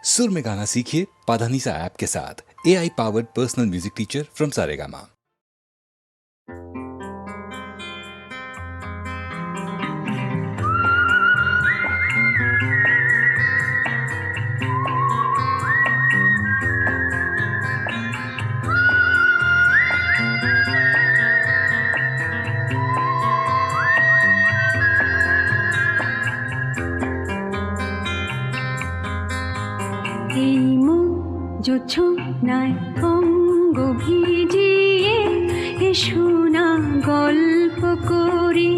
सुर में गाना सीखिए पाधानीसा ऐप के साथ। AI powered personal music teacher from Saregama. জোছনায় অঙ্গ ভিজিয়ে শোনা গল্প করি,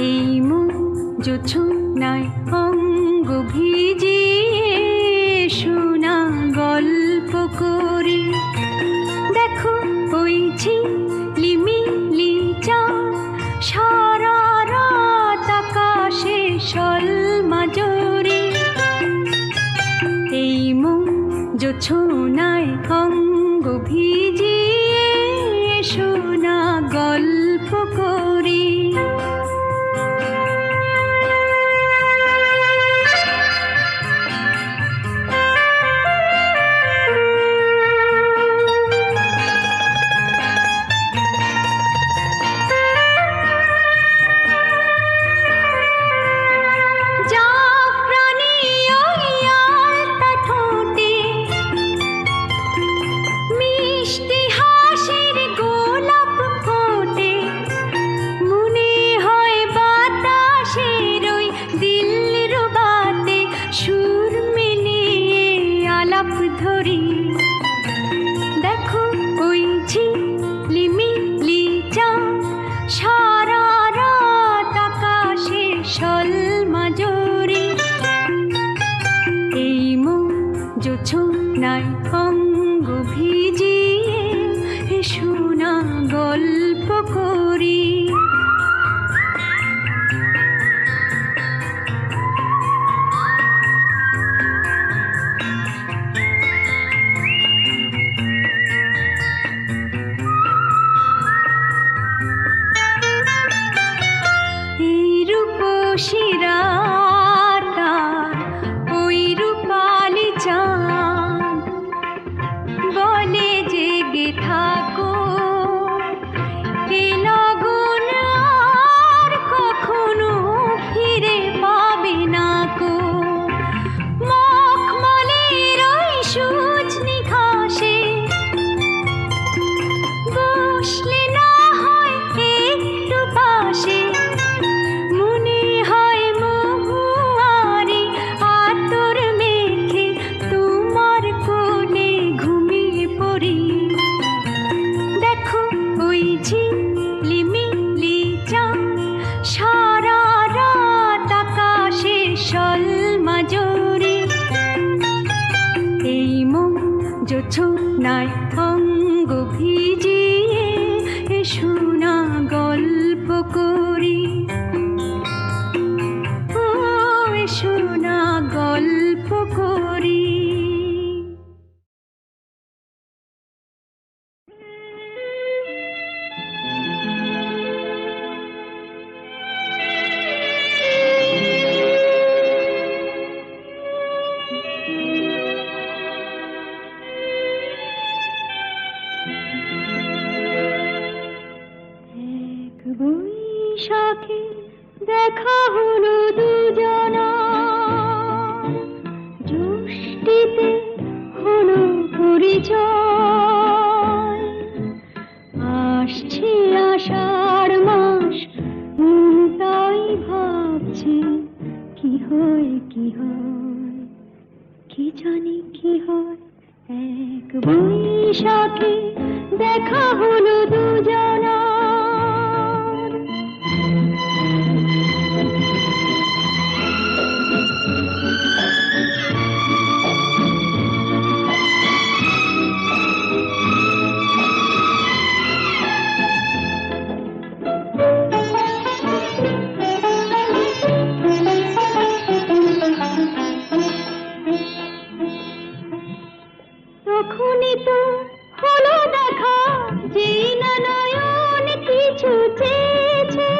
এই মন জোছনায় অঙ্গ ভিজিয়ে শোনা গল্প করি। দেখো ওই ঝিলিমিলি চাঁদ সারা রাত আকাশে সলমাজরি, এই মন জোছনায় অঙ্গ ভিজিয়ে শোনা গল্প করি। দেখো ওই ঝিলিমিলি চাঁদ সারা রাত আকাশে সলমাজরি, এই মন জোছনায় অঙ্গ ভিজিয়ে শোনা গল্প করি। শিরাটার ওই রূপালি চাঁদ বলে জেগে থাকো, এ লগন আর কখনো ফিরে পাবে না কো। মখমলের ওই সূচনি ঘাসে বসলে না হয় একটু পাশে, ঝিলিমিলি চাঁদ সারা রাত আকাশে সলমাজরি, এই মন জোছনায় অঙ্গ ভিজিয়ে শোনা গল্প করি। ও শোনা গল্প করি। বৈশাখে দেখা হলো দুজনা, জ্যৈষ্ঠীতে হলো পরিচয়, আসছে আষাঢ় মাস তাই ভাবছি কি হয় কি হয়, কি জানি কি হয়। এক বৈশাখে দেখা হলো দুজনা, তখনই তো হলো দেখা, যে না নয়ন কিছু চেয়েছে।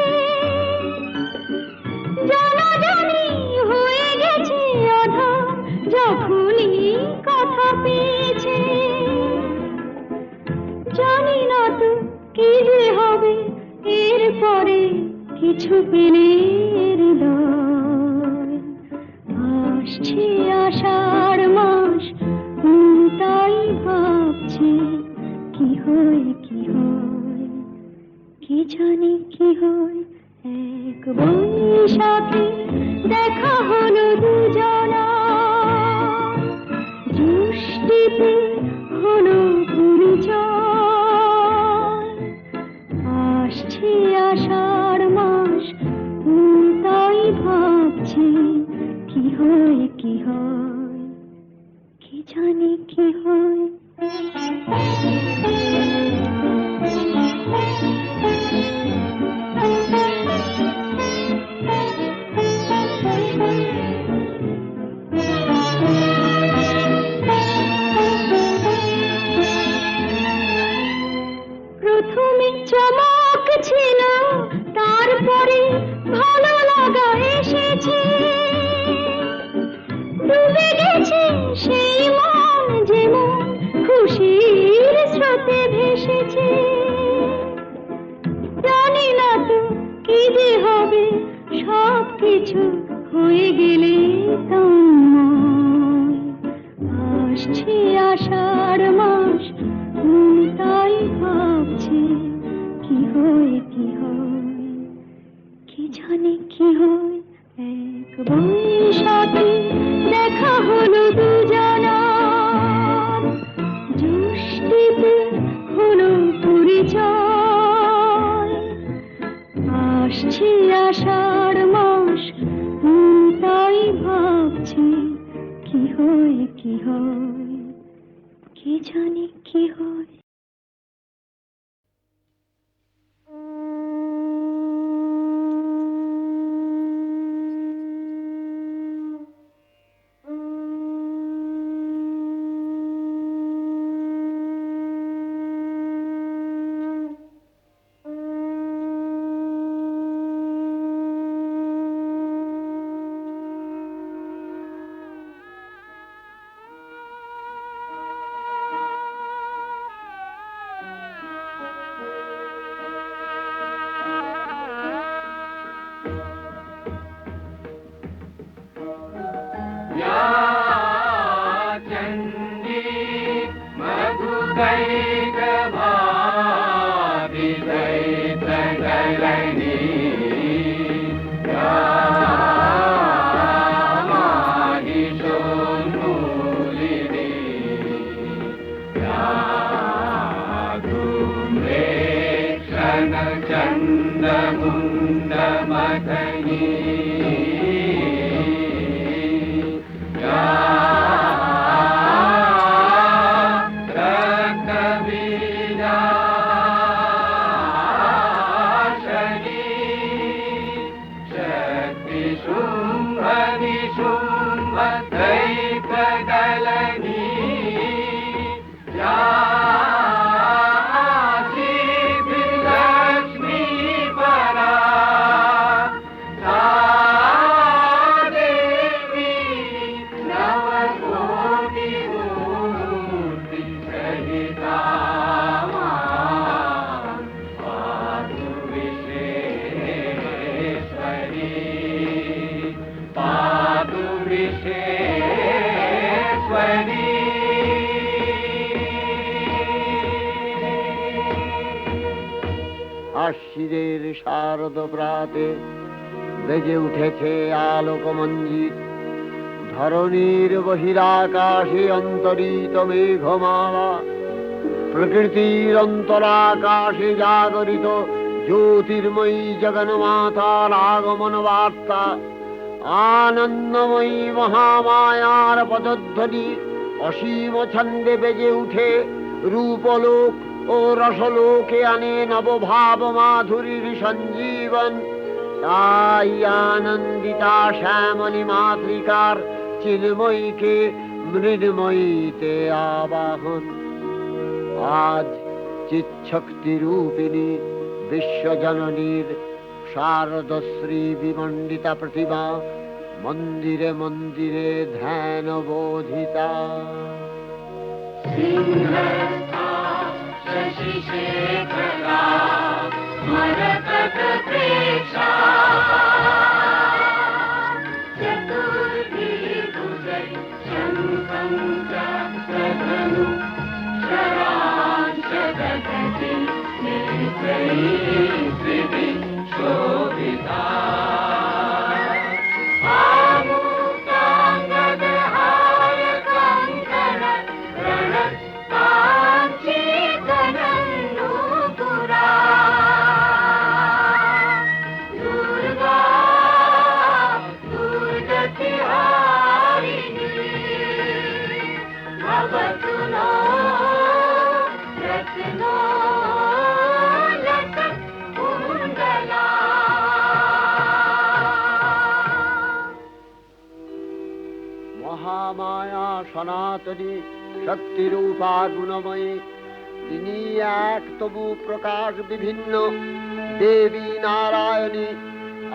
যখনই কথা পেয়েছে, জানি না তো কি যে হবে এরপরে, কিছু পেলে হৃদয়। আসছে আষাঢ় মাস, তাই ভাবছি কি হয় কি হয়, কি জানি কি হয়। এক বৈশাখে দেখা হলো দুজনা, জ্যৈষ্ঠীতে হলো পরিচয়। আসছে আষাঢ় মাস, তাই ভাবছি কি হয় কি হয়, কি জানি কি হয়। প্রথমে চমক ছিল, তারপরে ভালো লাগা এসেছে। ডুবে গেছে সেই মন, যেমন খুশির স্রোতে ভেসেছে। জানি না তো কি যে হবে, সব কিছু হয়ে গেলে তন্ময়। আসছে আষাঢ় মাস, তাই ভাবছি কি হয় কি হয়, কি জানি কি হয়। এক বৈশাখে দেখা হলো দুজনা, জ্যৈষ্ঠীতে হলো পরিচয়। আসছে আষাঢ় মাস, তাই ভাবছি কি হয় কি হয়, কি জানি কি হয়। আশ্বিনের শারদ প্রাতে বেজে উঠেছে আলোকমঞ্জিত, ধরণীর বহিরাকাশে অন্তরিত মেঘমালা, প্রকৃতির অন্তরাকাশে জাগরিত জ্যোতির্ময়ী জগন্মাতার আগমন বার্তা। আনন্দময়ী মহামায়ার পদধ্বনি অসীম ছন্দে বেজে উঠে রূপলোক ও রসলোকে আনে নবভাব মাধুরীর সঞ্জীবন। তাই আনন্দিতা শ্যামলী মাতৃকার চিন্ময়ীকে মৃন্ময়ীতে আবাহন। আজ চিৎশক্তি রূপিণী বিশ্বজননীর শারদশ্রী বিমণ্ডিতা প্রতিমা মন্দিরে মন্দিরে ধ্যান বোধিতা। মহামায়া সনাতনী শক্তিরূপা গুণময়ী, তিনি এক তবু প্রকাশ বিভিন্ন। দেবী নারায়ণী,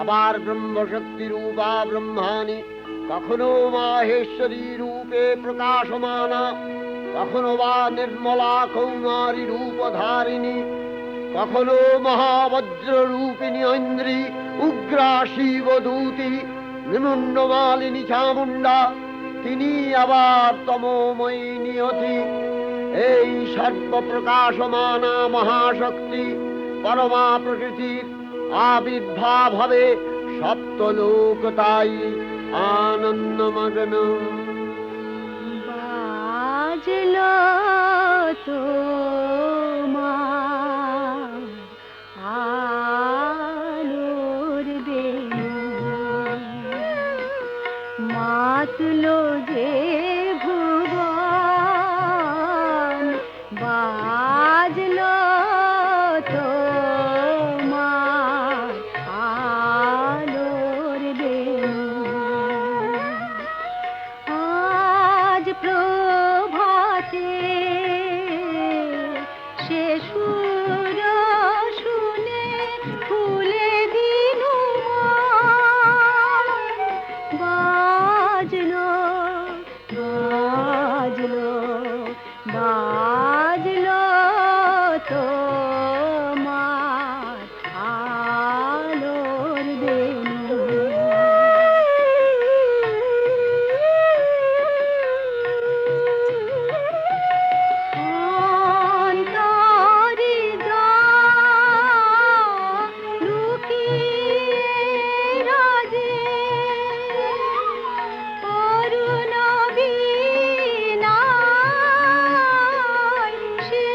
আবার ব্রহ্মশক্তি রূপা ব্রহ্মাণী, কখনো মাহেশ্বরী রূপে প্রকাশমানা, কখনো বা নির্মলা কৌমারী রূপধারিণী, কখনো মহাবজ্র রূপিণী ঐন্দ্রী, উগ্রা শিবদূতি, নিমুন্ডমালিনী চামুণ্ডা, তিনি আবার তমোময়ী নিয়তি। এই সর্বপ্রকাশমানা মহাশক্তি পরমা প্রকৃতির আবির্ভাব হবে সপ্তলোক তাই আনন্দমগ্ন। বাজলো তোমার আলোর বেণু, মাতলো যে ভুবন, বাজলো তোমার আলোর বেণু। আজ প্রভাতে সে সুর শুনে ফুলে দিনু বাজলো বাজলো বাজলো তোমার আলোর বেণু। অন্তরে যা লুকিয়ে রাজে, অরুণ বীণায় সে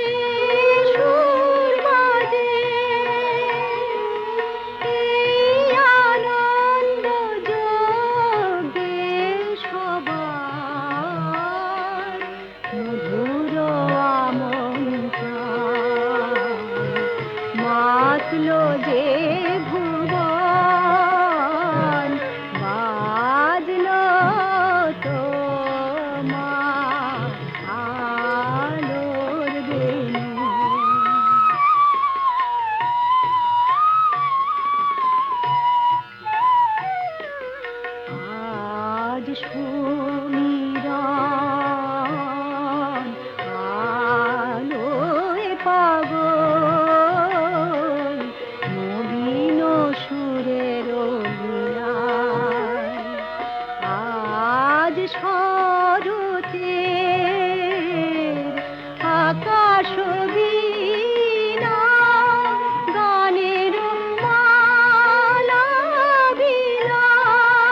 সুর বাজে। এই আনন্দ যোগে সবার মধুর আমন্ত্রণ, মাতলো যে ভুবন, বাজলো তোমার আলোর বেণু। আজ সুমিরন আলোয় পাগল, নবীন সুরের লীলায়। আজ শরতের আকাশ বীণা, গানের মালা বিলায়।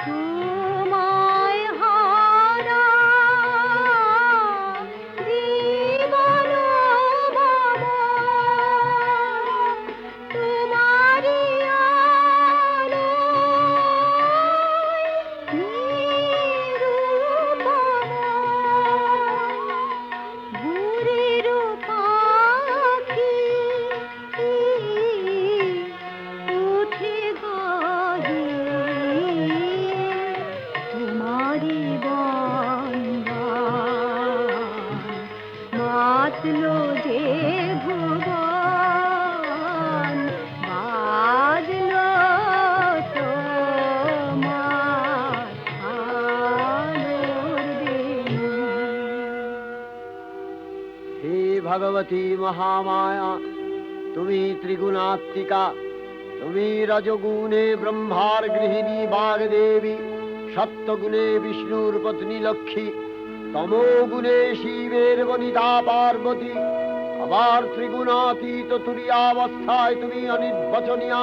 তোমায় হারা জীবন বাবা, তোমারি আলোয় নিরুপমা। ভগবতী মহামায়া, তুমি ত্রিগুণাত্মিকা, তুমি রজগুণে ব্রহ্মার গৃহিণী বাগদেবী, সত্যগুণে বিষ্ণুর পত্নী লক্ষ্মী, তমোগুণে শিবের বনিতা পার্বতী, আবার ত্রিগুণাতীত তুরীয়াবস্থায় তুমি অনির্বচনীয়া,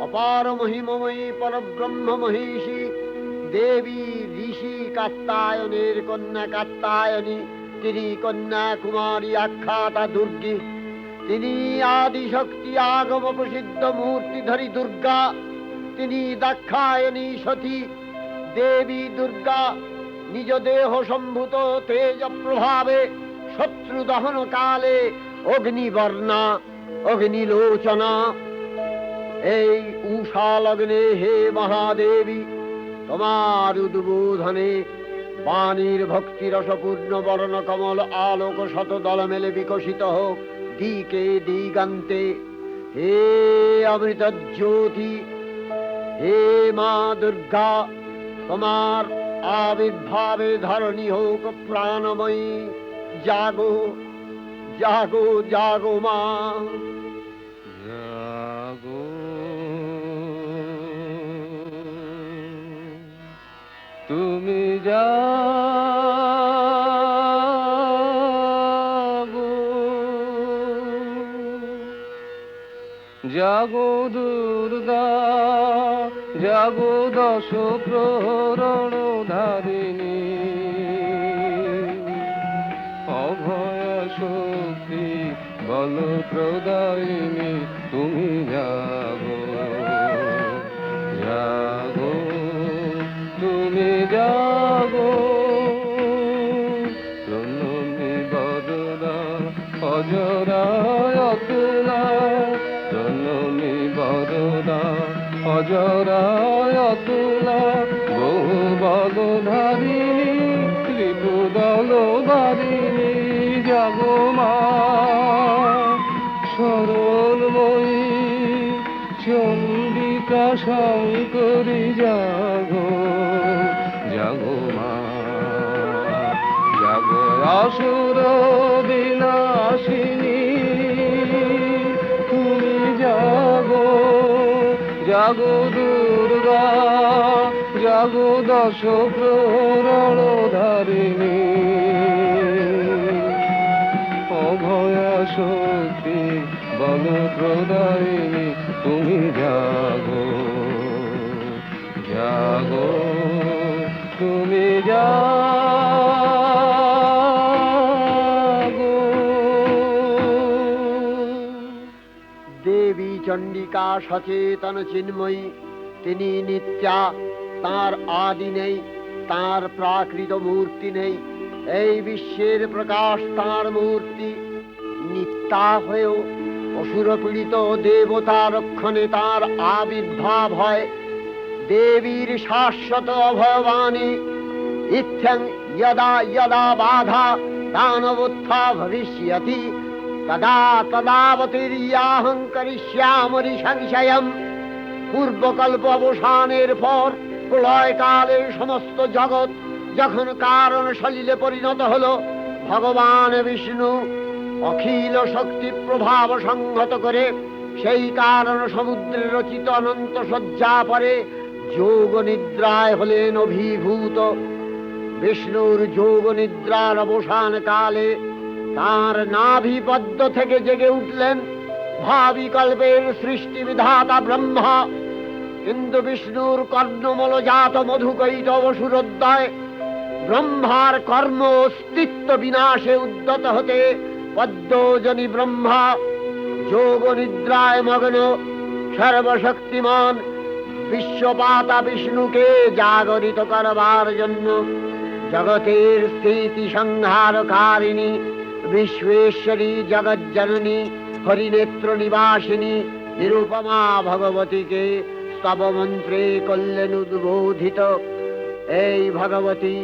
অপার মহিমময়ী পরব্রহ্ম মহিষী দেবী, ঋষি কাত্তায়নের কন্যা কাত্তায়নী, তিনি কন্যা কুমারী আখ্যাতা দুর্গী, তিনি আদিশক্তি আগম প্রসিদ্ধ মূর্তিধরী দুর্গা, তিনি দাক্ষায়ণী সতী দেবী দুর্গা, নিজ দেহ সম্ভূত তেজ প্রভাবে শত্রু দহন কালে অগ্নিবর্ণা অগ্নিলোচনা। এই উষা লগ্নে হে মহাদেবী, তোমার উদ্বোধনে বাণীর ভক্তি রসপূর্ণ বর্ণ কমল আলোক শত দল মেলে বিকশিত হোক দিকে দিগান্তে। হে অমৃত জ্যোতি, হে মা দুর্গা, তোমার আবির্ভাবে ধরণী হোক প্রাণময়ী। জাগো জাগো জাগো মা, জাগো তুমি জাগো, জাগো দুর্গা, জাগো দশ প্রহরণ ধারিণী, অভয় শক্তি বল প্রদায়িনী, তুমি জাগো জাগো, তুমি জাগো। প্রণমী বরদা অজরায় অতুলা, প্রণমী বরদা অজরায় অতুলা, বহু বলধারিণী ত্রিপুদল বারিণী, জাগো মা সরলময়ী চণ্ডিকা শঙ্করী, জাগো জাগো মা, জাগো আসুর বিনাশিনী, তুমি জাগো জাগো দুর্গা, জাগো দশ প্রহরণ ধারিণী, অভয়া শক্তি বল প্রদায়িনী, তুমি জাগো জাগো, তুমি জাগো। দেবী চণ্ডিকা সচেতন চিন্ময়ী, তিনি নিত্যা, তার আদি নেই, তার প্রাকৃত মূর্তি নেই, এই বিশ্বের প্রকাশ তার মূর্তি। নিত্যা হয়েও অসুর পীড়িত দেবতা রক্ষণে তার আবির্ভাব হয়। দেবীর শাশ্বত অভয়বাণী, ইত্থং যদা যদা বাধা দানবোত্থা ভবিষ্যতি, তদা তদাবতীর্যাহং করিষ্যামি সংশয়ম। পূর্বকল্প অবসানের পর প্রলয়কালে সমস্ত জগৎ যখন কারণ সলিলে পরিণত হলো, ভগবান বিষ্ণু অখিল শক্তি প্রভাব সংহত করে সেই কারণ সমুদ্রে রচিত অনন্ত শয্যা পরে যোগ নিদ্রায় হলেন অভিভূত। বিষ্ণুর যোগ নিদ্রার অবসান কালে তার নাভিপদ্ম থেকে জেগে উঠলেন ভাবি কল্পের সৃষ্টি বিধাতা ব্রহ্মা। কিন্তু বিষ্ণুর কর্ণমলজাত মধুকৈটব সুরোদ্দয় ব্রহ্মার কর্ম অস্তিত্ব বিনাশে উদ্যত হতে পদ্মজনী ব্রহ্মা যোগ নিদ্রায় মগ্ন সর্বশক্তিমান বিশ্বপাতা বিষ্ণুকে জাগরিত করবার জন্য জগতের স্থিতি সংহারকারিণী বিশ্বেশ্বরী জগজ্জননী হরিনেত্র নিবাসিনী নিরুপমা ভগবতীকে স্তবমন্ত্রে করলেন উদ্বোধিত। এই ভগবতী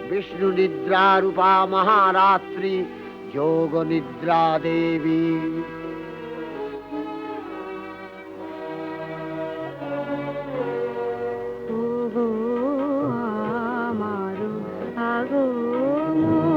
বিষ্ণু নিদ্রা রূপা মহারাত্রি যোগ নিদ্রা দেবী। ওগো আমার আগমনী,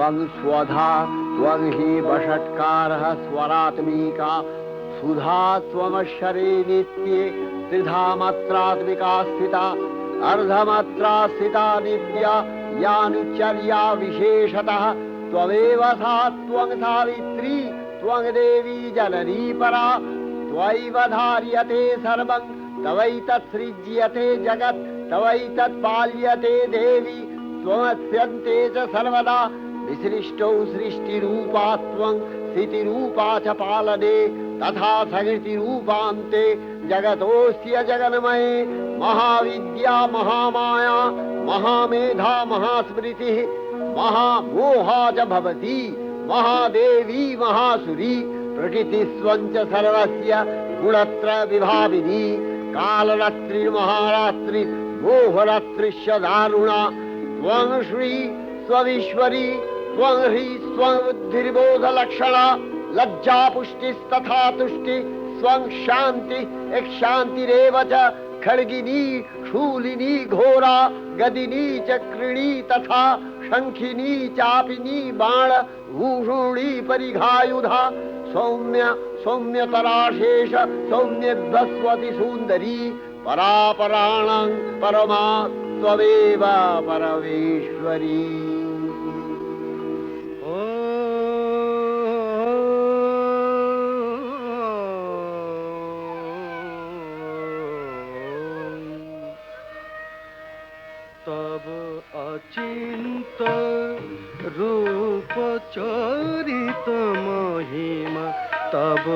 त्वं स्वधा त्वं हि वषट्कारः स्वरात्मिका सुधा त्वमक्षरे नित्ये त्रिधा मात्रात्मिका स्थिता अर्धमात्रा स्थिता नित्या यानुचर्या विशेषतः त्वमेव सा त्वं सावित्री त्वं देवी जननी परा त्वयैव धार्यते सर्वं तवैतत्सृज्यते जगत् तवैतत्पाल्यते देवी त्वमस्यन्ते च सर्वदा विसृष्टौ सृष्टिरूपा त्वं स्थितिरूपा च पालने तथा सकृतिरूपान्ते जगतोऽस्य जगन्मये महाविद्या महामाया महामेधा महास्मृतिः महामोहा च भवति महादेवी महासुरी प्रकृतिस्त्वं च सर्वस्य गुणत्रय विभाविनी कालरात्रिर्महारात्रि मोहरात्रिश्च दारुणा त्वं श्री स्वईश्वरी त्वं ह्री स्वं बुद्धिर्बोधलक्षणा लज्जा पुष्टिस्तथा तुष्टि स्वं शान्ति एक शान्तिरेव च खड्गिनी शूलिनी घोरा गदिनी चक्रिणी तथा शंखिनी चापिनी बाण भूषुणी परिघायुधा सौम्य सौम्यतराशेष सौम्यध्वस्वति सुन्दरी परापराणां परमा त्वमेव परमेश्वरी। तब अचिंत रूप चरित महिमा तब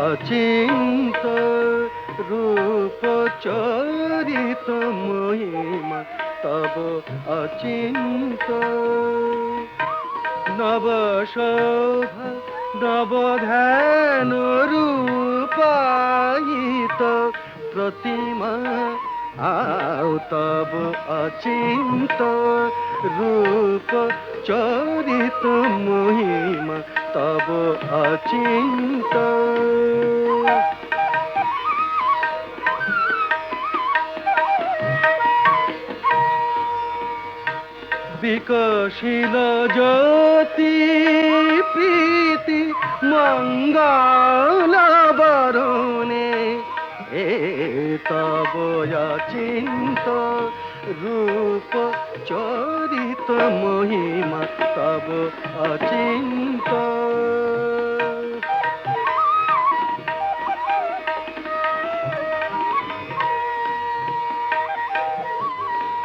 अचिंत रूप चरित महिमा तब अचिंत नव शोभा नव ध्यान रूपायित प्रतिमा आओ तब अचिंत रूप चरित महिमा तब अचिंत विकशिल ज्योति प्रीति मंगल बरुणे तब अचिंत रूप चरित महिमा तब अचिंत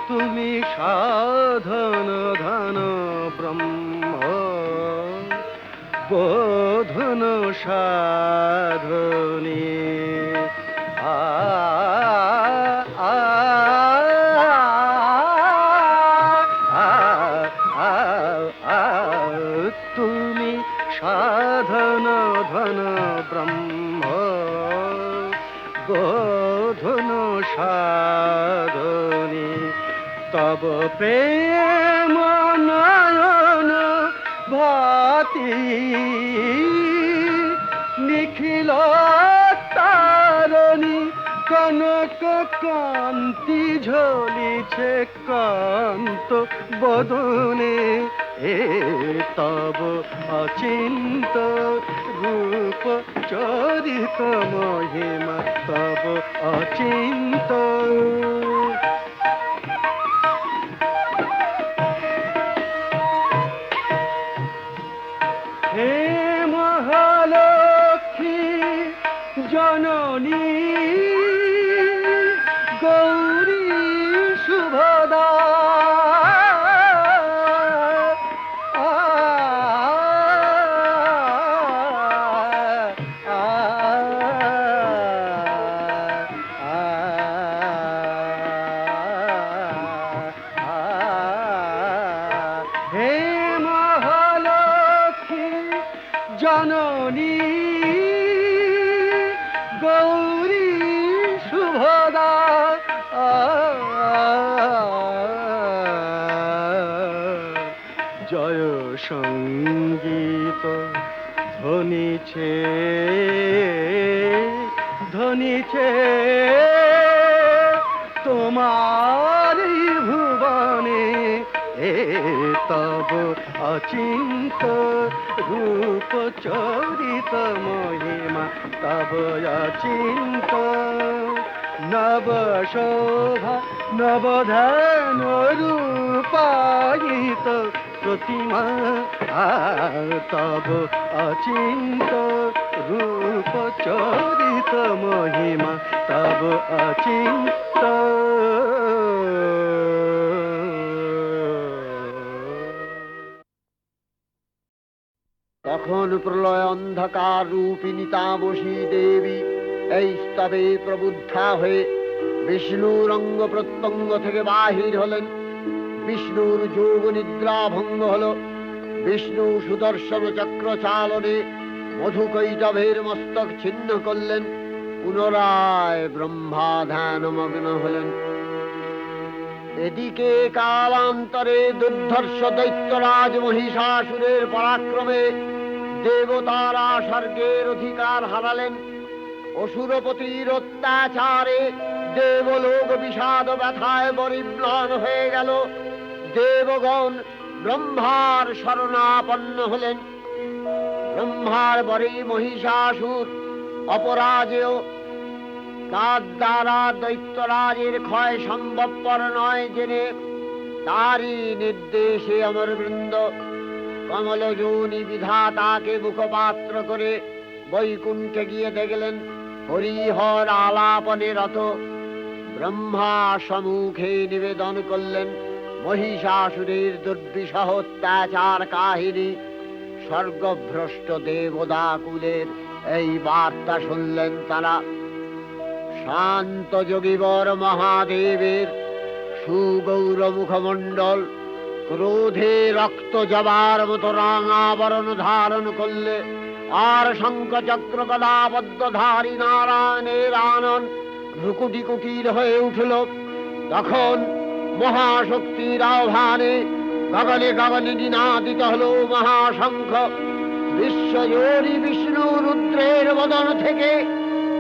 तुमी साधन धन ब्रह्म बोधन साधने तुमी साधन धन ब्रह्म बोधन साधने तब प्रेम नयन भाति निखिल तारणी कनक कांति झलिছে कांत बदने तब अचिंत रूप चरित महिमा तब अचिंत हे महालक्ष्मी जननी गौरी शुभदा हे महालक्ष्मी जननी गौरी शुभदा जय संगीत ধ্বনিছে ধ্বনিছে তোমার ভুবনে তব অচিন্ত রূপ চরিত মহিমা তব অচিন্ত নব শোভা নবধান রূপায়িত প্রতিমা তব অচিন্ত রূপ চরিত মহিমা তব অচিন্ত তখন প্রলয় অন্ধকার রূপিণী তামসী দেবী এই স্তবে প্রবুদ্ধা হয়ে বিষ্ণুর অঙ্গ প্রত্যঙ্গ থেকে বাহির হলেন। বিষ্ণুর যোগ নিদ্রা ভঙ্গ হল। বিষ্ণু সুদর্শন চক্র চালনে মধুকৈটভের মস্তক ছিন্ন করলেন। পুনরায় ব্রহ্মা ধ্যানমগ্ন হলেন। এদিকে কালান্তরে দুর্ধর্ষ দৈত্যরাজ মহিষাসুরের পরাক্রমে দেবতারা স্বর্গের অধিকার হারালেন। অসুরপতির অত্যাচারে দেবলোক বিষাদ ব্যথায় পরিম্লান হয়ে গেল। দেবগণ ব্রহ্মার শরণাপন্ন হলেন। ব্রহ্মার পরে মহিষাসুর অপরাজেয়। তার দ্বারা দৈত্যরাজের ক্ষয় সম্ভবপর নয় জেনে তারই নির্দেশে অমরবৃন্দ কমলযোনি বিধাতাকে মুখপাত্র করে বৈকুণ্ঠে গিয়ে দেখলেন হরিহর আলাপনে রত। ব্রহ্মা সম্মুখে নিবেদন করলেন মহিষাসুরের দুর্বিষহ অত্যাচার কাহিনী। স্বর্গভ্রষ্ট দেবদাকুলের এই বার্তা শুনলেন তারা। শান্ত যোগীবর মহাদেবের সুগৌর মুখমণ্ডল ক্রোধে রক্ত জবার মতো রাঙাবরণ ধারণ করলে, আর শঙ্খ চক্র গদাবদ্ধধারী নারায়ণের আনন ভ্রুকুটি কুটির হয়ে উঠল। তখন মহাশক্তির আহ্বানে গগনে গগনে নিনাদিত হল মহাশঙ্খ। বিশ্বজোরি বিষ্ণু রুদ্রের বদন থেকে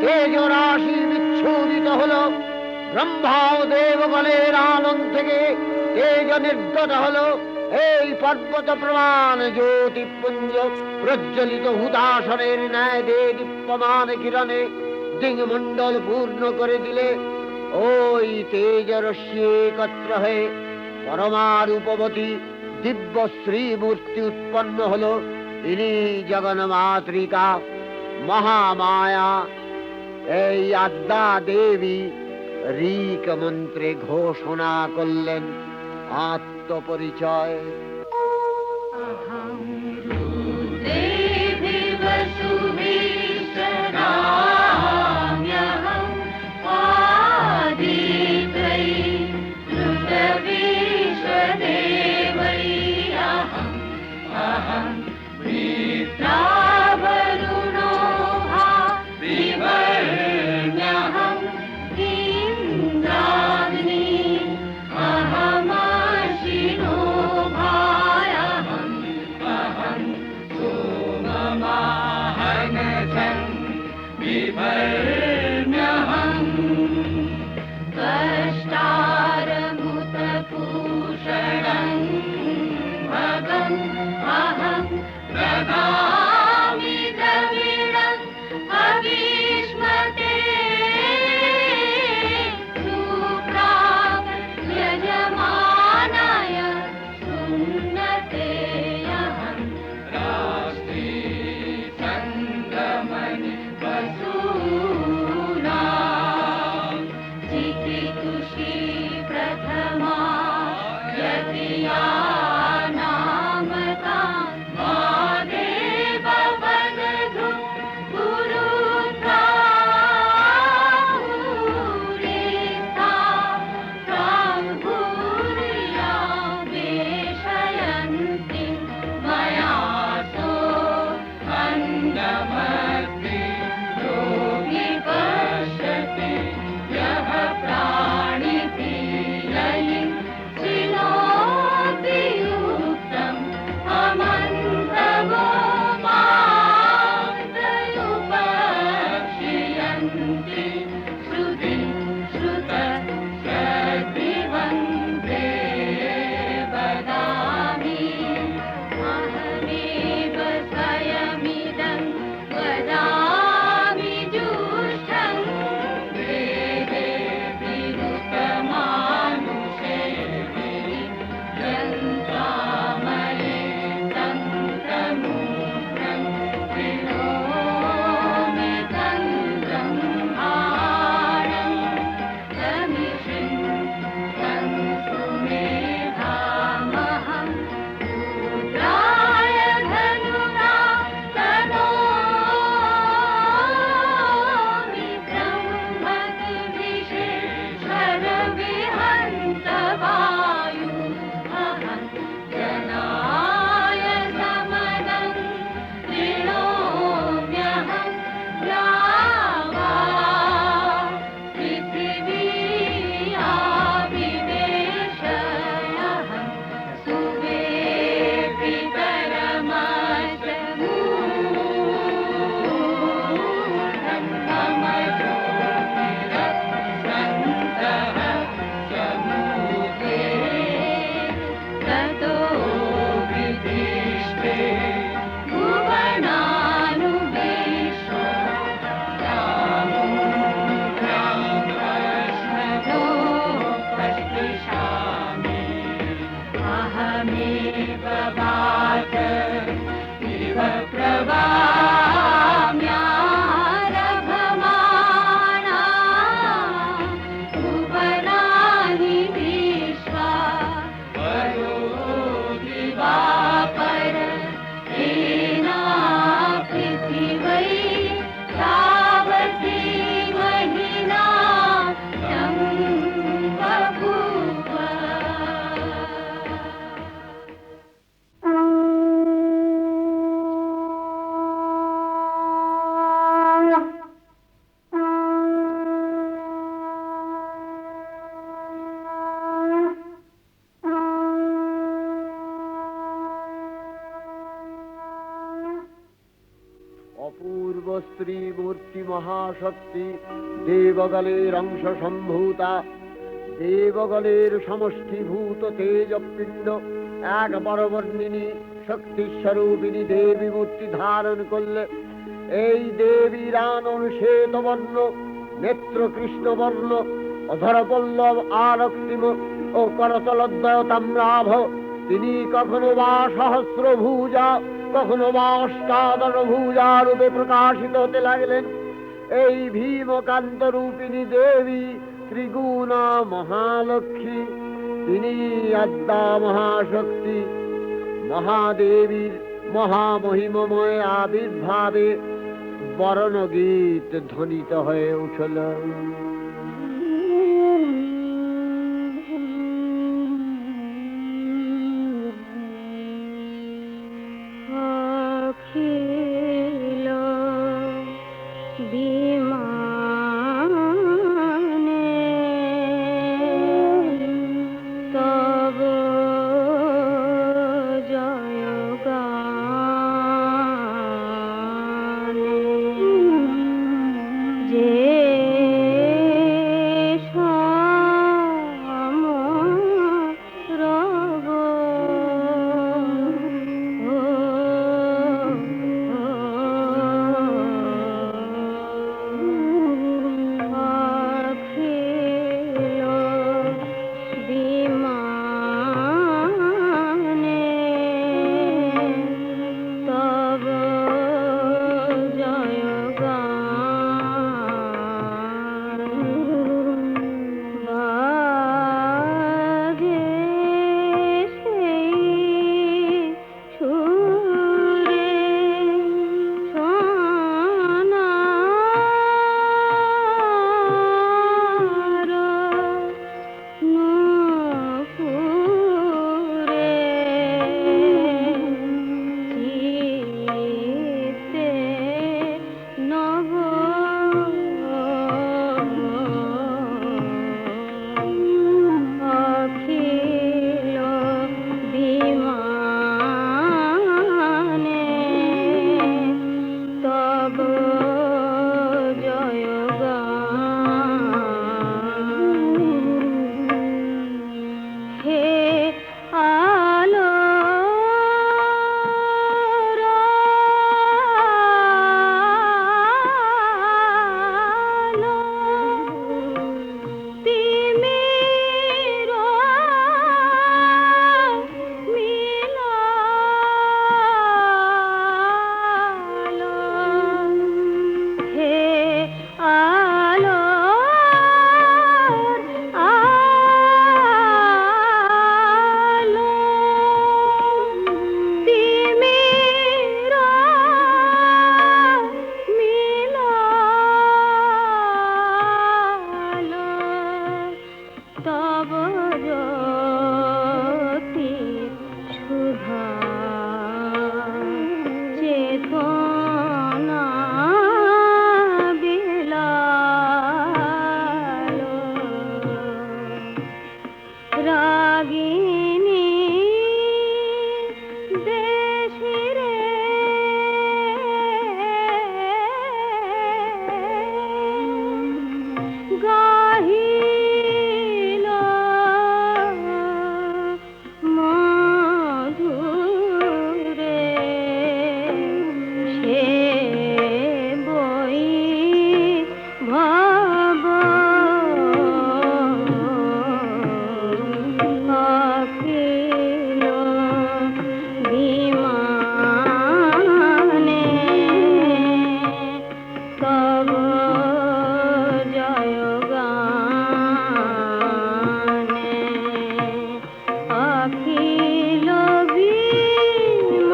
তেজরাশি বিচ্ছুরিত হল। ব্রহ্মা ও দেবগণের আনন থেকে তেজ নির্গত হল। এই পর্বত প্রমাণ জ্যোতিপুঞ্জ প্রজ্বলিত হুদাসনের ন্যায় দীপ্যমান কিরণে দিংমণ্ডল পূর্ণ করে দিলে ওই তেজরশ্মি একত্র হয়ে পরমারূপবতী দিব্য শ্রী মূর্তি উৎপন্ন হল। ইনি জগন্মাতৃকা মহামায়া। এই আদ্যা দেবী ঋক মন্ত্রে ঘোষণা করলেন আত্মপরিচয়। श्रुत অপূর্ব স্ত্রী মূর্তি মহাশক্তি, দেবগলের অংশ সম্ভূতা, দেবগলের সমষ্টিভূত তেজপিণ্ড এক বরবর্ণিনী শক্তিস্বরূপিণী দেবী মূর্তি ধারণ করলে এই দেবীর আনন শ্বেতবর্ণ, নেত্র কৃষ্ণবর্ণ, অধরপল্লব আরক্তিম ও করতলদ্বয় তাম্রাভ। তিনি কখনো বা সহস্রভুজা, কখনো বা অষ্টাদশ ভুজা রূপে প্রকাশিত হতে লাগলেন। এই ভীমকান্ত রূপিণী দেবী ত্রিগুণা মহালক্ষ্মী, তিনি আদ্যা মহাশক্তি। মহাদেবীর মহামহিমময় আবির্ভাবে বরণগীত ধ্বনিত হয়ে উঠল। অখিল বিমানে তব জয়গানে যে সমরব অখিল বিমানে তব জয়গান বাজে সেই সুরে সোনার নূপুরে চিত্তে নব অখিল বিমানে তব জয়গান হে আলোর আলো, তিমির মিলালো। হে আলোর আলো, তিমির মিলালো। তব জ্যোতি সুধা চেতনা বিলালো। রাগিনী দেশিরে গাহিল মধুরে, সে বই ভাব অখিল বিমানে তব জয়গানে। অখিল বিমানে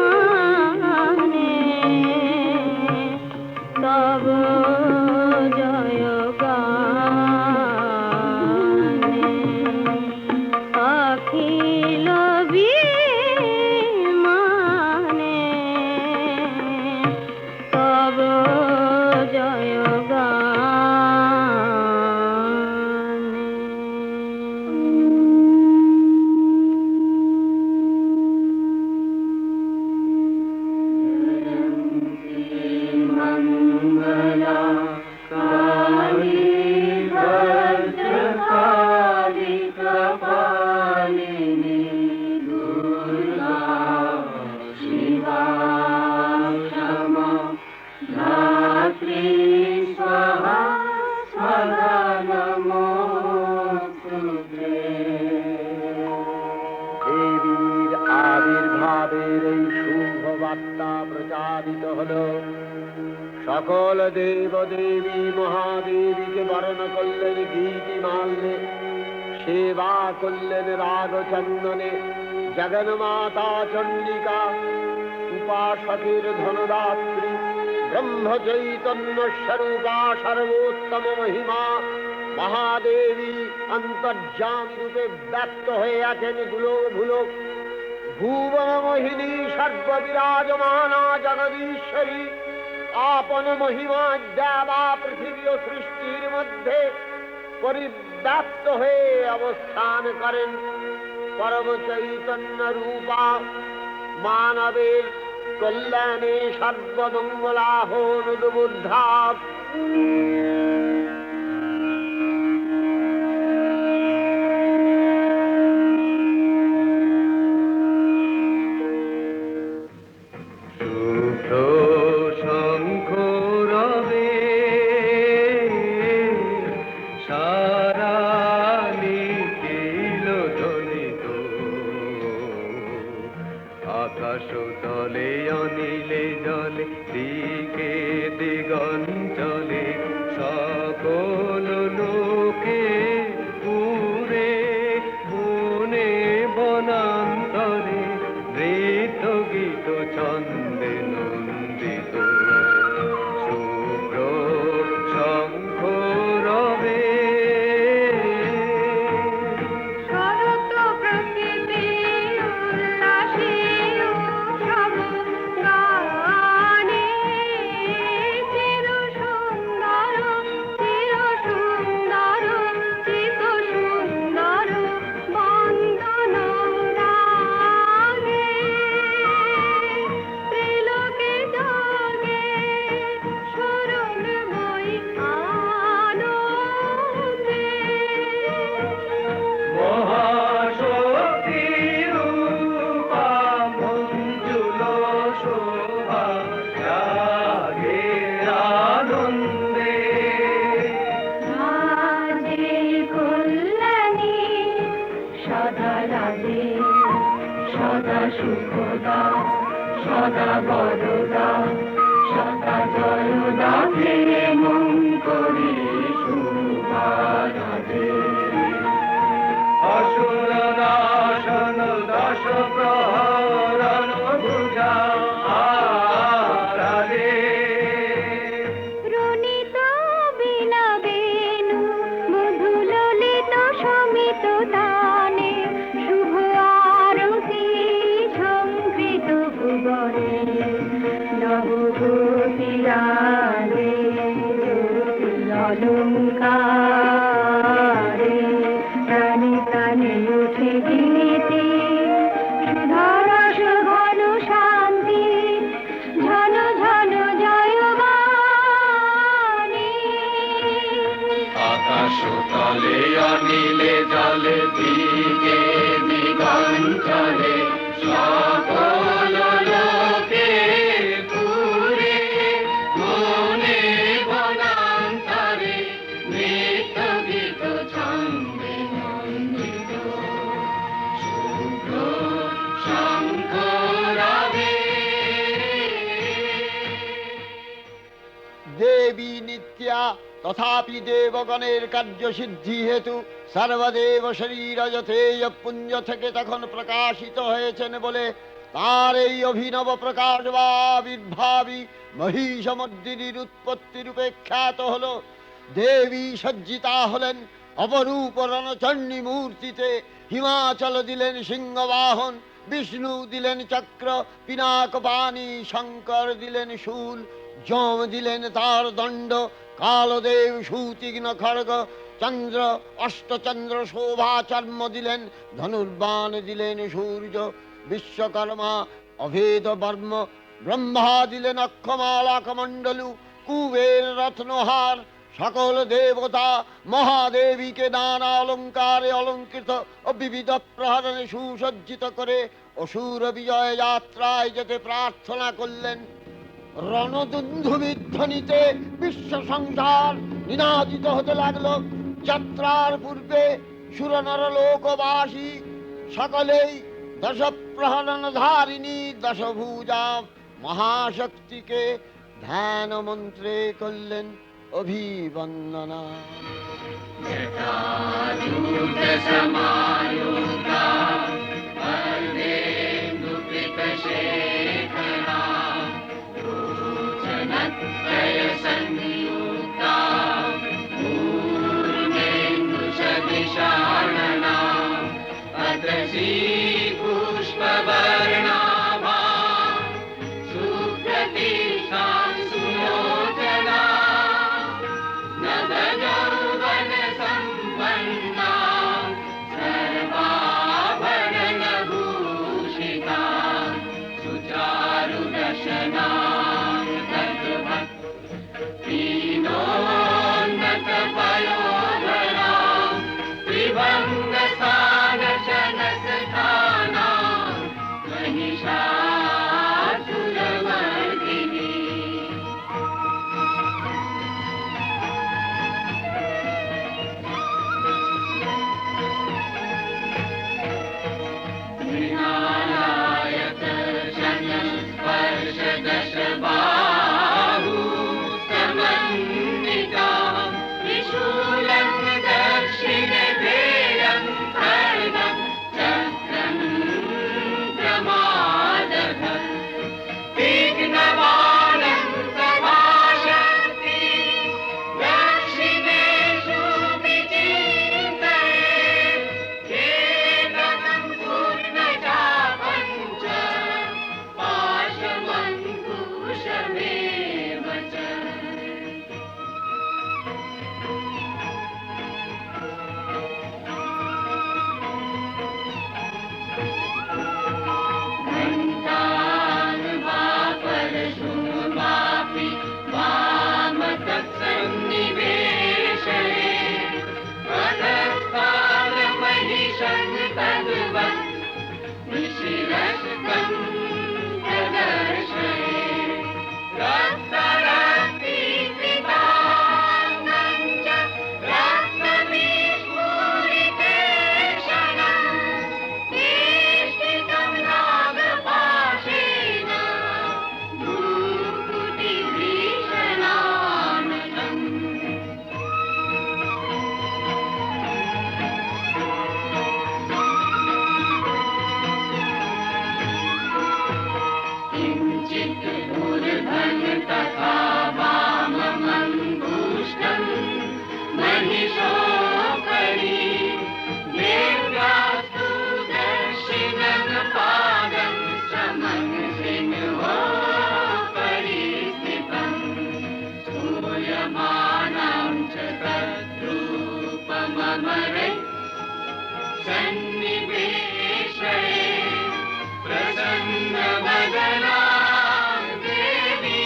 হলো। সকল দেব দেবী মহাদেবীকে বরণ করলেন গীতিমাল্যে, সেবা করলেন রাগ চন্দনে। জগন্মাতা চণ্ডিকা উপাসকের ধনদাত্রী, ব্রহ্ম চৈতন্য স্বরূপা সর্বোত্তম মহিমা মহাদেবী অন্তর্যামী রূপে ব্যক্ত হয়ে আছেন দুলোক ভুলোক। ভুবন মোহিনী সর্ববিরাজমানা জগদীশ্বরী আপন মহিমা দেবা পৃথিবী ও সৃষ্টির মধ্যে পরিব্যাপ্ত হয়ে অবস্থান করেন। পরম চৈতন্য রূপা মানবের কল্যাণে সর্বমঙ্গলাহন উদ্বুদ্ধা। আকাশ তলে অনিলে জলে দিকে দিগঞ্চলে সকল লোকে পুরে বনে বনান্তরে নৃত্য গীত ছন্দে নন্দিত শুভ্র শঙ্খ রবে। শরৎ প্রকৃতি উল্লাসে উৎসব গানে, চির সুন্দর চিত সুন্দর বন্দন রাগে, ত্রিলোকে জাগে স্মরণময়ী আনন্দে। মহাশক্তি রূপা মঞ্জুল শোভা জাগে আনন্দে। রাজে কল্যাণী সদা রাজে, সদা সুখদা, সদা বরদা, সদা জয়দা, হে মঙ্গলী শোভা রাজে। অসুর নাশন দশ প্রহরণ ভুজা আরাধে। রণিত বীণা বেণু মধু ললিত সমিত তানে, শুভ আরতি ঝঙ্কৃত ভুবনে। নবগোপীরাগে অলঙ্কারে, প্রাণে প্রাণে উঠে গীতি সুধারস ঘন শান্তি, ঝন ঝন জয়বাণী। আকাশ তলে অনিলে জলে দিকে দিগঞ্চলে সকল লোকে পুরে বনে বনান্তরে নৃত্য গীত ছন্দে নন্দিত শুভ্র শঙ্খ রবে। দেবী নিত্যা তথাপি দেবগণের কার্যসিদ্ধি হেতু সর্বদেব শরীর যথেয় পুঞ্জ থেকে তখন প্রকাশিত হয়েছেন বলে তার এই অভিনব প্রকাশ বা আবির্ভাবী মহিষমর্দিনীর উৎপত্তি রূপে খ্যাত হল। দেবী সজ্জিতা হলেন অপরূপ রণচণ্ডী মূর্তিতে। হিমাচল দিলেন সিংহবাহন, বিষ্ণু দিলেন চক্র পিনাক পানি, শঙ্কর দিলেন শূল, যম দিলেন তার দণ্ড, কালদেব সুতীক্ষ্ণ খড়গ, চন্দ্র অষ্টচন্দ্র শোভা চর্ম দিলেন, ধনুর্বাণ দিলেন সূর্য, বিশ্বকর্মা অভেদ বর্ম, ব্রহ্মা দিলেন অক্ষমালা কমণ্ডলু, কুবের রত্নহার। সকল দেবতা মহাদেবীকে নানা অলঙ্কারে অলঙ্কৃত ও বিবিধ প্রহরণে সুসজ্জিত করে অসুর বিজয় যাত্রায় যেতে প্রার্থনা করলেন। রণদুন্ধুবিধ্বনিতে বিশ্ব সংসার নিনাদিত হতে লাগলো। যাত্রার পূর্বে সুরনর লোকবাসী সকলেই দশ প্রহরণ ধারিণী দশভুজা মহাশক্তিকে ধ্যান মন্ত্রে করলেন অভিবন্দনা। जटाजूटसमायुक्ता वरदेन्दुकृतशेखरा लोचनत्रयसंयुक्ता पूर्णेन्दुसदृशानना पतसी पुष्पवर्णाभा सुप्रतिष्ठा सुलोचना नवयौवनसम्पन्ना सर्वाभरणभूषिता सुचारुदशना दीनोन्नतपयोधरा त्रिभङ्गसानशनसथाना महिषासुरमर्दिनी स्पर्शदशबाहु समन्विता त्रिशूलं दक्षिणधेयं खड्गं चक्रं प्रमादः तीक्ष्णबाणं प्रभाषन्ति दक्षिणेषु विचिन्तये केवलं पूर्णचापं च पाशमङ्कुशमेव च घण्टानुवापरशुनुवापि वामतत्सन्निवेशये पदस्थानमहिषं तद्वत् निशिरस्तं प्रदर्शये रक्तरक्तीकृताङ्गं च रक्तविस्फुरितेक्षणं वेष्टितं नागपाशेन भ्रूकुटिभीषणानकम् किञ्चित् ऊर्ध्वं तथा वाममङ्गुष्ठं महिषोपरि देव्यास्तु दक्षिणं पादं समंसिंहोपरि स्थितं स्तूयमानं च तद्रूपममरे सन्निवेशये प्रसन्नवदना देवी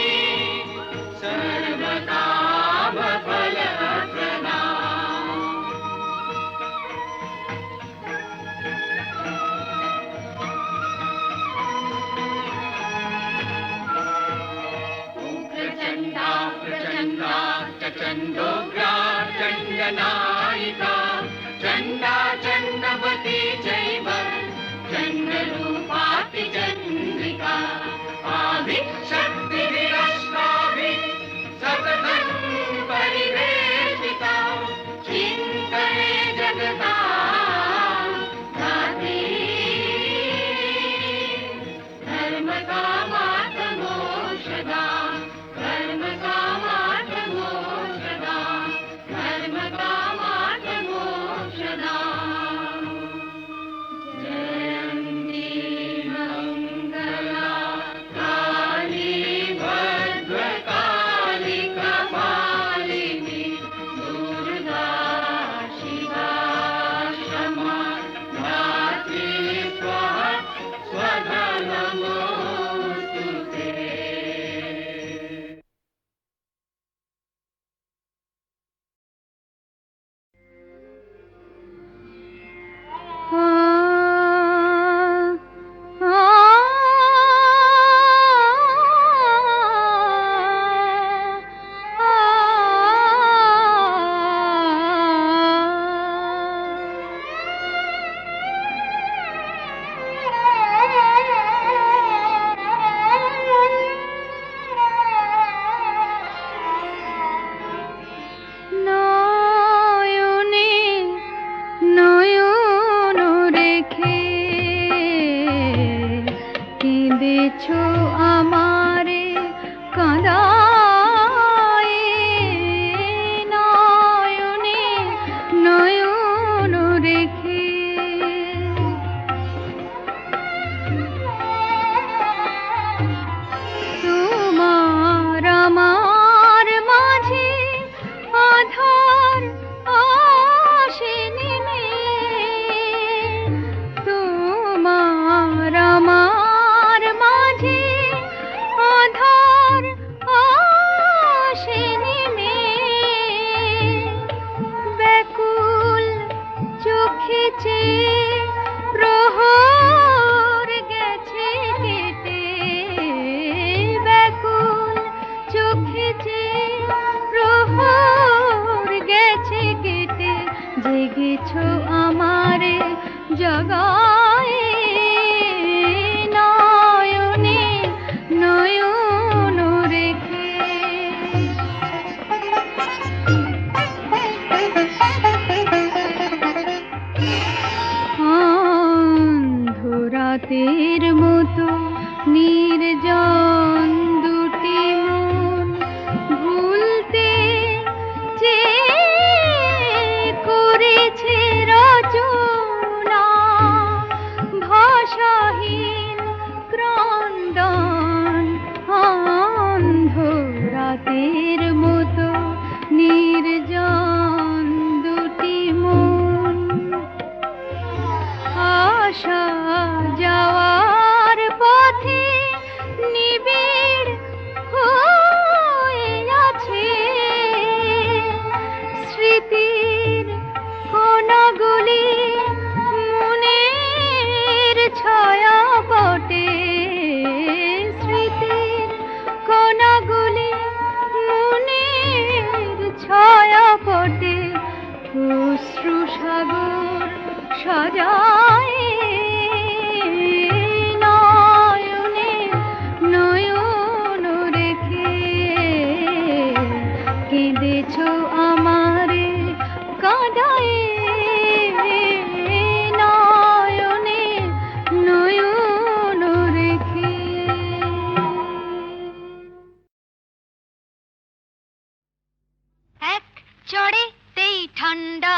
सर्वकामफलप्रदा उग्रचण्डा प्रचण्डा च चण्डोग्रा चण्डनायिका चण्डा चण्डवती चैव चण्डरूपाति चन्द्रिका आभिशक्तिभिरष्टाभिः सततं परिवेष्टिता चिन्तये जगता धात्री धर्मकामार्थमोक्षदा धर्मकामार्थमोक्षदा धर्मकामार्थमोक्षदा গেছে, প্রহর গেছে কেটে, জেগেছো আমারে জগায়ে, নয়নে নয়ন রেখে। অন্ধরাতের মতো নির্জন দুটি মন ভুলতে যে করেছে রচনা, ভাষাহীন ক্রন্দন। অন্ধরাতের মতো নির্জন দুটি মন, আসা যাওয়ার পথে নিবিড় হয়ে আছে, স্মৃতির কণাগুলি মনের ছায়া পটে, স্মৃতির কণাগুলি মনের ছায়া পটে, অশ্রু সাগর সাজায়, নয়নে নয়ন রেখে। কেঁদেছো আমারে কাঁদায়ে, নয়নে নয়ন রেখে। এক চড়েতেই ঠান্ডা।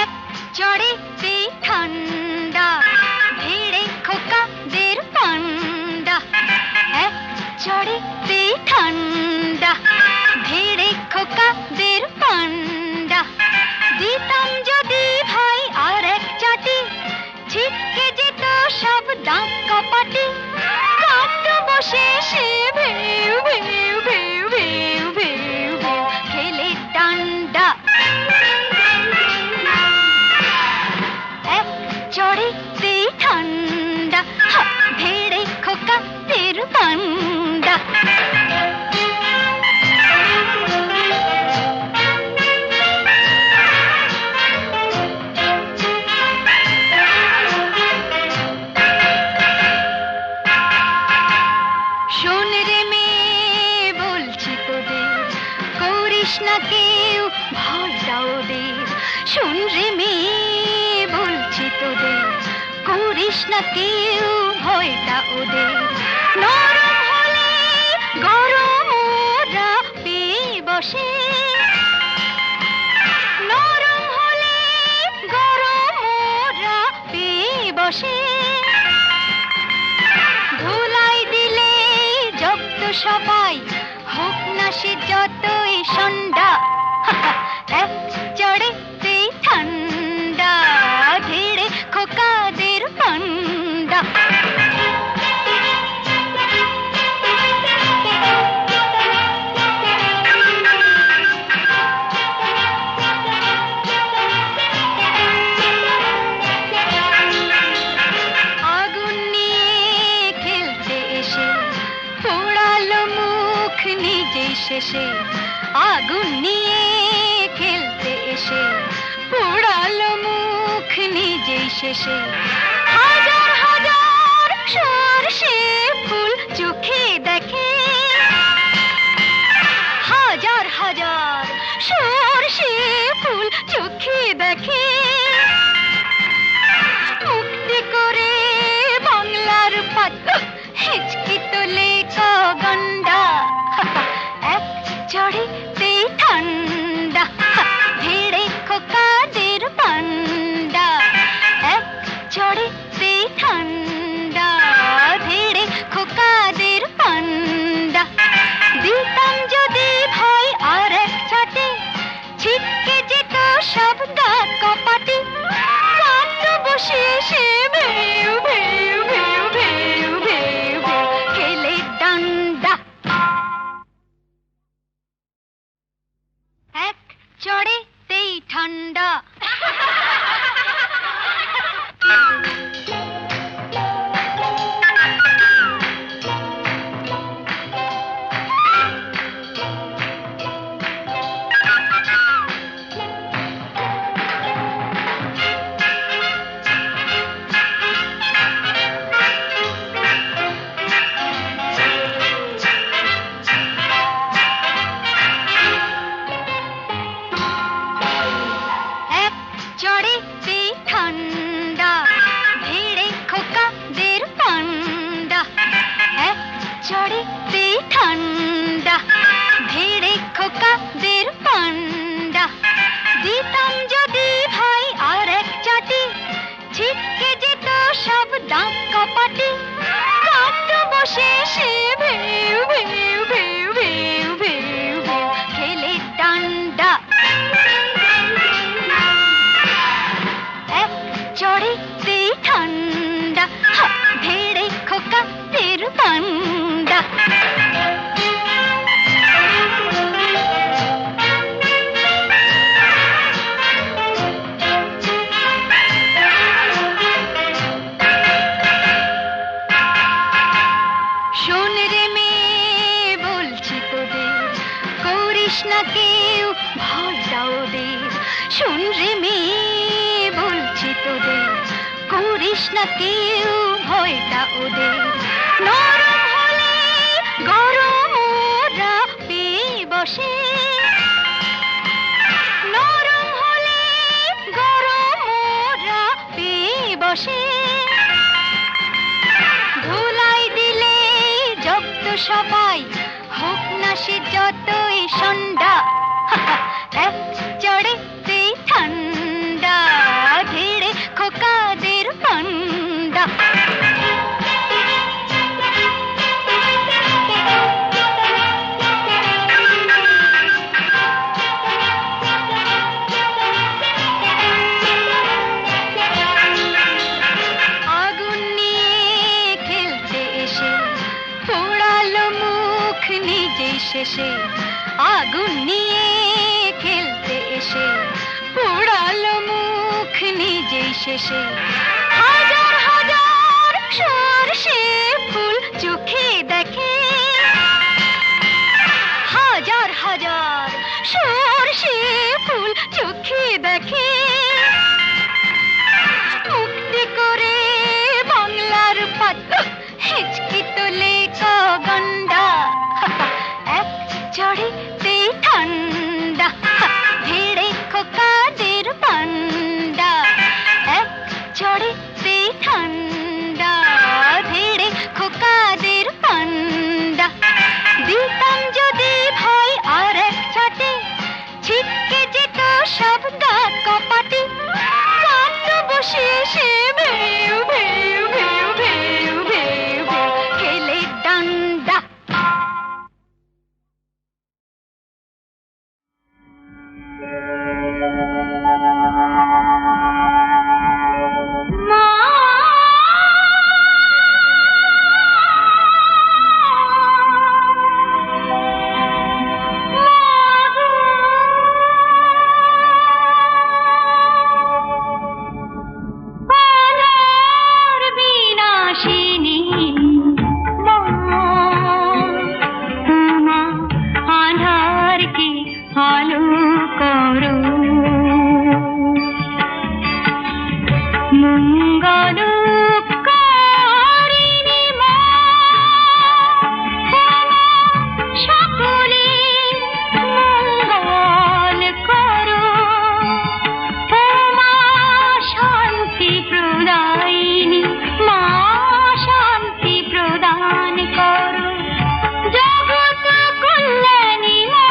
এক চড়েতেই ঠান্ডা, ভিড়ে খোকাদের পান্ডা। এক চড়েতেই ঠান্ডা, ভিড়ে খোকাদের পান্ডা। দিতাম যদি ভাই আর এক চাটি, ছিটকে যেত সব দাঁত কপাটি। কাটতো বসে সে ভেউ ভেউ ভেউ ভেউ ভেউ ভেউ খেলে ডান্ডা। এক চড়েতেই ঠান্ডা, ভেড়ে খোকাদের পান্ডা। শোন রে মেয়ে বলছি তোদের, করিস না কেউ ভয়টা ওদের। শোন রে মেয়ে বলছি তোদের, করিস না কেউ ভয়টা ওদের। নরম হলে গরম ওরা পেয়ে বসে, নরম হলে গরম ওরা পেয়ে বসে। ধুলাই দিলে জব্দ সবাই, হোক না সে যতই সন্ডা। এক চড়েতেই ঠান্ডা, ধীরে খোকাদের পান্ডা। আগুন নিয়ে খেলতে এসে পোড়ালো মুখ নিজেই শেষে। আগুন নিয়ে খেলতে এসে পোড়ালো মুখ নিজেই শেষে। হাজার হাজার সরষে ফুল চোখে দেখে, হাজার হাজার সরষে ফুল চোখে দেখে। মুক্তি করে বাংলার পাত হিচকি তোলে গন্ডা। এক চড়েতেই ঠান্ডা, ভিড়ে খোকাদের পান্ডা। এক চড়েতেই ঠান্ডা, ভিড়ে খোকাদের পান্ডা। দিতাম যদি ভাই চড়েতেই ঠান্ডা। এক চড়েতেই ঠান্ডা, ভিড়ে খোকাদের পান্ডা। এক চড়েতেই ঠান্ডা, ভিড়ে খোকাদের পান্ডা। দিতাম যদি ভাই আর এক চাটি, ছিটকে যেত সব দাঁত কপাটি। কাঁদ বসে সে ভেউ ভেউ ভেউ ভেউ ভেউ ভেউ খেলে ডান্ডা। এক চড়েতেই ঠান্ডা, ভিড়ে খোকাদের পান্ডা। শোন রে মেয়ে বলছি তোদের, করিস না কেউ ভয়টা ওদের। শোন রে মেয়ে বলছি তোদের, করিস না কেউ ভয়টা ওদের। নরম হলে গরম ওরা পেয়ে বসে, নরম হলে গরম ওরা পেয়ে বসে। ধুলাই দিলে জব্দ সবাই, হোক না সে যতই সন্ধ্যা। এক চড়েতেই ঠান্ডা, ভিড়ে খোকাদের পান্ডা। আগুন নিয়ে খেলতে এসে পোড়ালো মুখ নিজেই শেষে। আগুন নিয়ে খেলতে এসে পোড়ালো মুখ নিজেই শেষে। হাজার হাজার সরষে ফুল চোখে দেখে, হাজার হাজার সরষে ফুল চোখে দেখে। মুক্তি করে বাংলার পাত, হিচকি তোলে গন্ডা। এক চড়েতেই ঠান্ডা, ভিড়ে খোকাদের পান্ডা। এক চড়েতেই ঠান্ডা, ভিড়ে খোকাদের পান্ডা। দিতাম যদি ভাই আর এক চাটি, ছিটকে যেত সব দাঁত কপাটি। কাঁদ বসে সে ভেউ ভেউ ভেউ ভেউ ভেউ ভেউ খেলে ডান্ডা। মা বিনাশিনী মা, আধারকে আলো করো। মঙ্গলকারিণী মা, সকলে মঙ্গল করো। মা শান্তি প্রদায়িনী মা, শান্তি প্রদান করো। জগৎ কল্যাণী মা,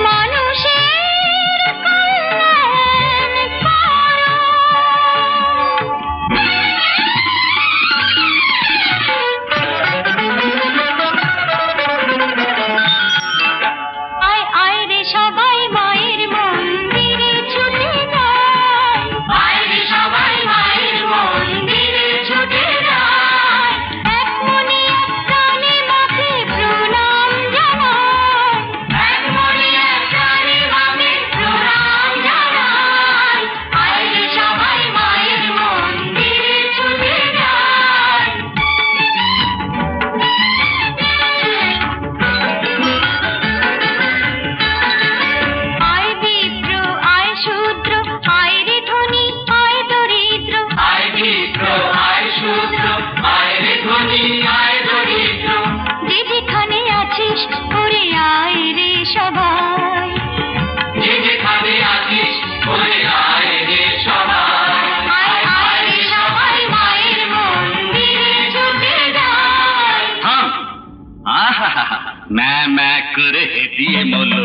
মানুষের হেদিয়ে মলো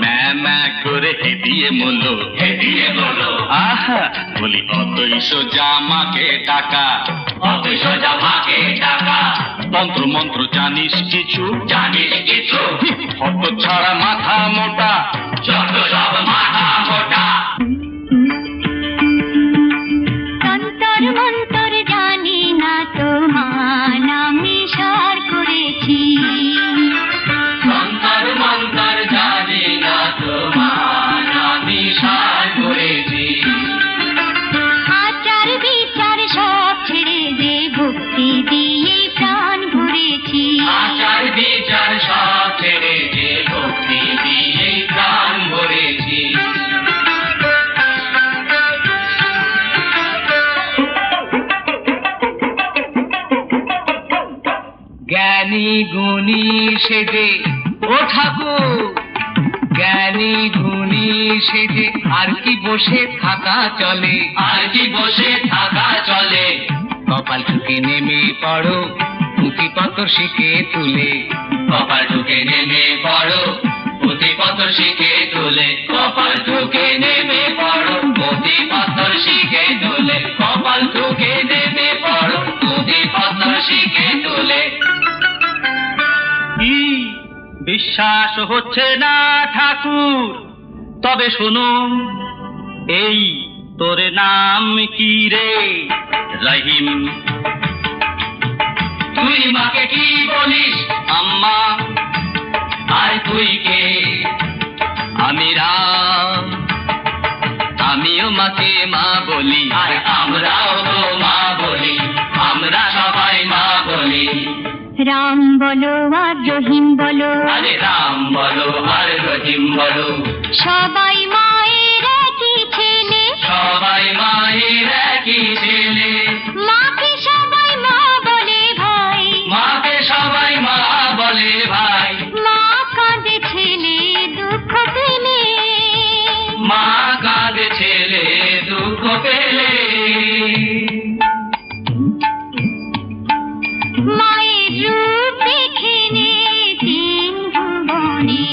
ম্যা ম্যা করে হেদিয়ে মলো আহা বলি অতই সোজা মাকে টাকা তন্ত্র মন্ত্র জানিস কিছু হত ছাড়া মাথা মোটা তন্তর মন্তর জানি না তোমার আমি সার করেছি আচার বিচার সব ছেড়ে দে ভক্তি দিয়ে প্রাণ ভরেছি জ্ঞানী গুণী সেজে ও ঠাকুর জ্ঞানী গুণী সেজে আর কি বসে থাকা চলে কপাল ঠুকে নেমে পড়ো পুঁথি পত্র শিখে তুলে কি বিশ্বাস হচ্ছে না ঠাকুর তবে শোনো এই তোর নাম কি রে রহিম তুই মাকে কি বলিস আম্মা আর তুই কে আমি রাম আমিও মাকে মা বলি আর আমরাও তো মা বলি আমরা সবাই মা বলি রাম বলো আর রহিম বলো আরে রাম বলো আর রহিম বলো সবাই মায়ের একই ছেলে মাকে সবাই মা বলে ভাই মা কাঁদে ছেলে দুঃখ পেলে মায়ের রূপ দেখে নে তিন ভুবনে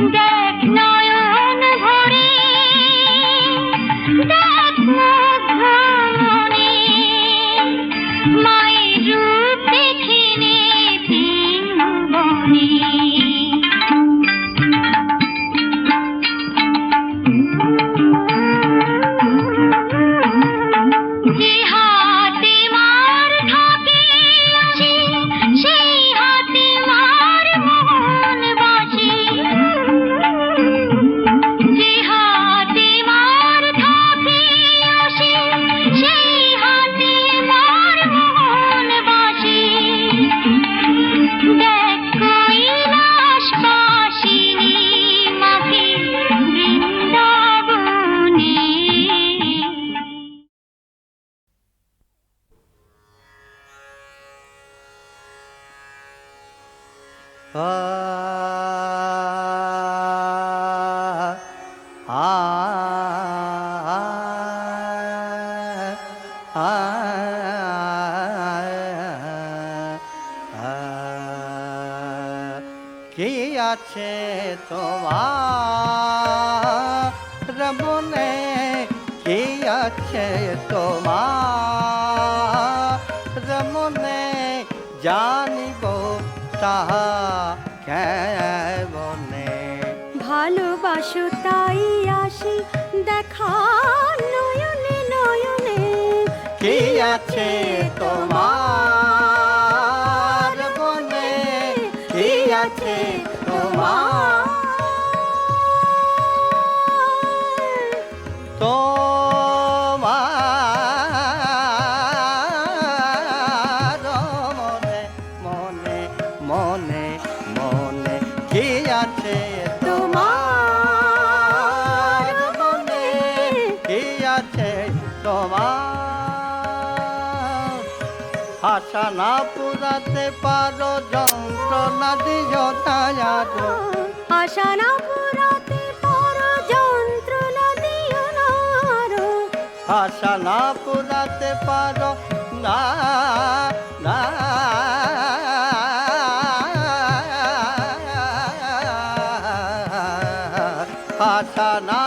দেখ নয়ন ভরে দেখ মুগ্ধ মনে মায়ের রূপ দেখে নে তিন ভুবনে যে হাতে মার থাকে আসে সেই হাতে মার মোহন বাসে যে হাতে মার থাকে আসে সেই হাতে মার মোহন বাসে দেখ কৈলাসবাসিনী মাকে বৃন্দাবনে কি আছে তোমার মনে কি আছে তোমার মনে জানিব তাহা কেমনে ভালোবাসো তাই আসি দেখা নয়নে নয়নে কি আছে তোমার মনে কি আছে তোমার মনে মনে মনে কি আছে তোমার মনে কি আছে তোমার আশা না পুরাতে পারো যন্ত্রণা দিও না আরো আশা না পুরাতে পারো যন্ত্রণা দিও না আরো আশা না পুরাতে পারো না না আশা না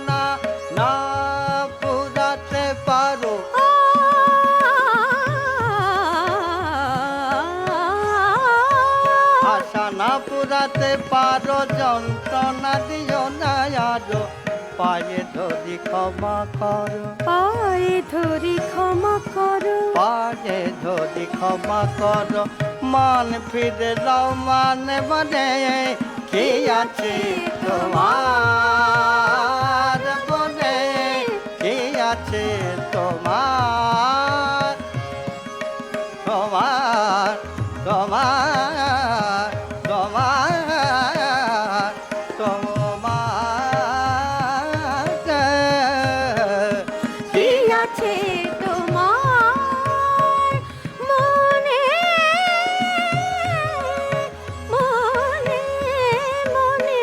না না পুরাতে পারো আশা না পুরাতে পারো যন্ত্রণা দিও না আরো পায়ে ধরি ক্ষমা করো পায়ে ধরি ক্ষমা করো পায়ে ধরি ক্ষমা করো মান ফিরে লাও মানে মানে কি আছে তোমার মনে কি আছে তোমার তোমার তোমার তোমার তোমার কি আছে তোমার মনে মনে মনে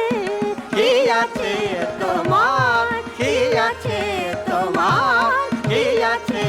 কি আছে তোমার কি আছে তোমার কি আছে